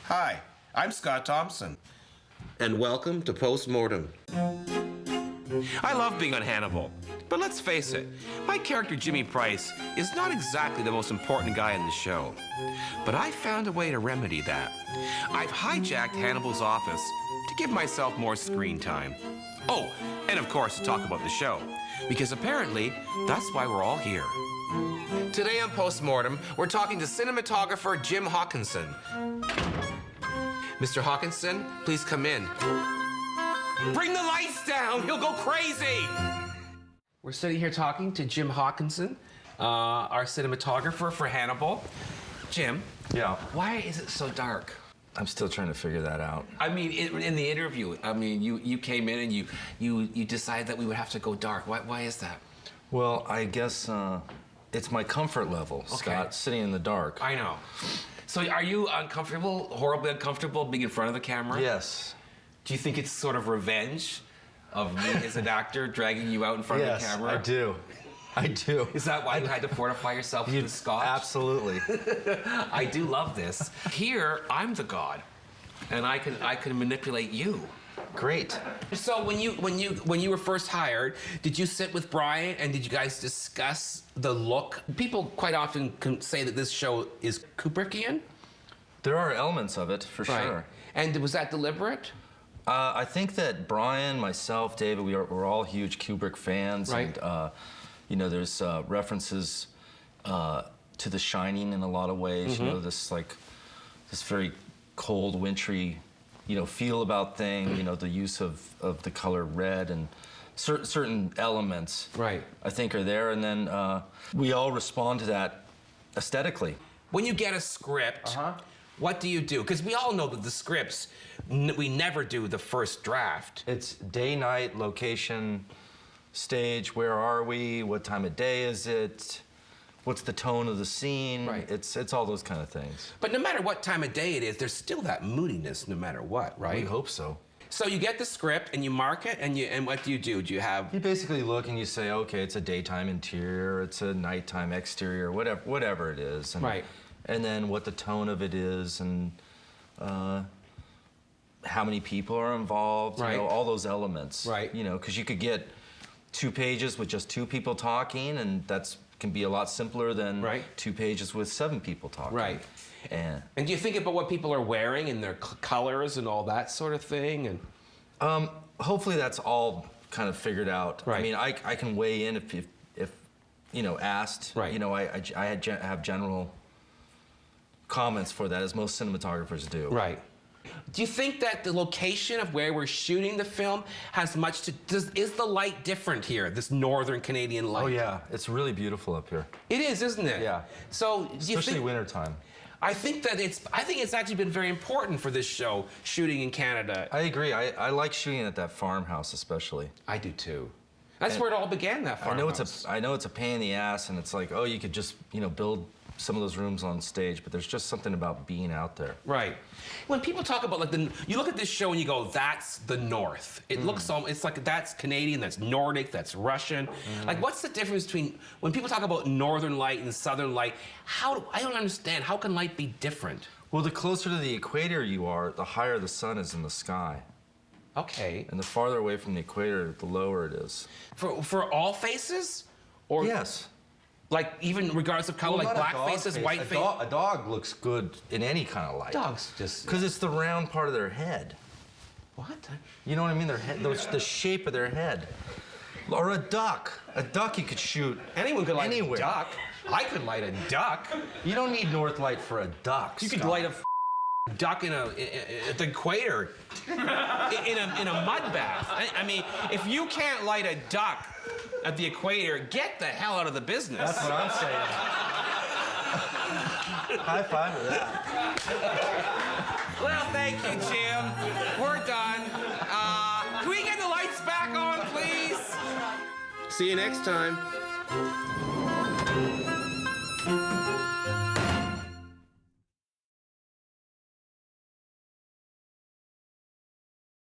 Hi, I'm Scott Thompson. And welcome to Mortem. I love being on Hannibal, but let's face it, my character Jimmy Price is not exactly the most important guy in the show. But I found a way to remedy that. I've hijacked Hannibal's office to give myself more screen time. Oh, and of course to talk about the show, because apparently that's why we're all here. Today on Postmortem, we're talking to cinematographer Jim Hawkinson. Mr. Hawkinson, please come in. Bring the lights down! He'll go crazy! We're sitting here talking to Jim Hawkinson, our cinematographer for Hannibal. Jim, Yeah. why is it so dark? I'm still trying to figure that out. I mean, in the interview, I mean, you came in and you decided that we would have to go dark. Why is that? Well, I guess it's my comfort level, Scott, sitting in the dark. I know. So are you uncomfortable, horribly uncomfortable being in front of the camera? Yes. Do you think it's sort of revenge of me as an actor dragging you out in front of the camera? Yes, I do. I do. Is that why you had to fortify yourself with the scotch? Absolutely. I do love this. Here, I'm the god, and I can manipulate you. Great. So when you were first hired, did you sit with Brian and did you guys discuss the look? People quite often can say that this show is Kubrickian. There are elements of it, for sure. And was that deliberate? I think that Brian, myself, David, we're all huge Kubrick fans. Right. And, you know, there's references to The Shining in a lot of ways. You know, this very cold, wintry, feel about thing. You know, the use of the color red and certain elements. Right. I think are there, and then we all respond to that aesthetically. When you get a script, what do you do? Because we all know that the scripts, we never do the first draft. It's day, night, location, stage. Where are we? What time of day is it? What's the tone of the scene? Right. It's all those kind of things. But no matter what time of day it is, there's still that moodiness no matter what, right? We hope so. So you get the script and you mark it, and what do you do? Do you have... You basically look and you say, okay, it's a daytime interior, it's a nighttime exterior, whatever it is. And, right. And then what the tone of it is, and how many people are involved, right. All those elements. Right. Because you could get 2 pages with just 2 people talking, and can be a lot simpler than 2 pages with 7 people talking. Right. And do you think about what people are wearing and their colors and all that sort of thing? And hopefully that's all kind of figured out. Right. I mean, I can weigh in if asked. Right. I have general comments for that, as most cinematographers do. Right. Do you think that the location of where we're shooting the film has much to... Is the light different here, this northern Canadian light? Oh, yeah. It's really beautiful up here. It is, isn't it? Yeah. So, do you Especially think... wintertime. I think it's actually been very important for this show, shooting in Canada. I agree. I like shooting at that farmhouse, especially. I do, too. That's where it all began, that farmhouse. I know it's a pain in the ass, and it's like, oh, you could just, build some of those rooms on stage, but there's just something about being out there. Right. When people talk about you look at this show and you go, that's the North. It looks it's like that's Canadian, that's Nordic, that's Russian. Like, what's the difference between when people talk about Northern Light and Southern Light? I don't understand. How can light be different? Well, the closer to the equator you are, the higher the sun is in the sky. Okay. And the farther away from the equator, the lower it is. For all faces? Or yes. Like, even regardless of color, like black faces, white faces? A dog looks good in any kind of light. Dogs just... Because it's the round part of their head. What? You know what I mean? Their head, the shape of their head. Or a duck. A duck you could shoot Anyone could light anywhere. a duck. I could light a duck. You don't need north light for a duck, You Scott. could light a duck at the equator in a mud bath. I mean, if you can't light a duck at the equator, get the hell out of the business. That's what I'm saying. High five with that. Well, thank you, Jim. We're done. Can we get the lights back on, please? See you next time.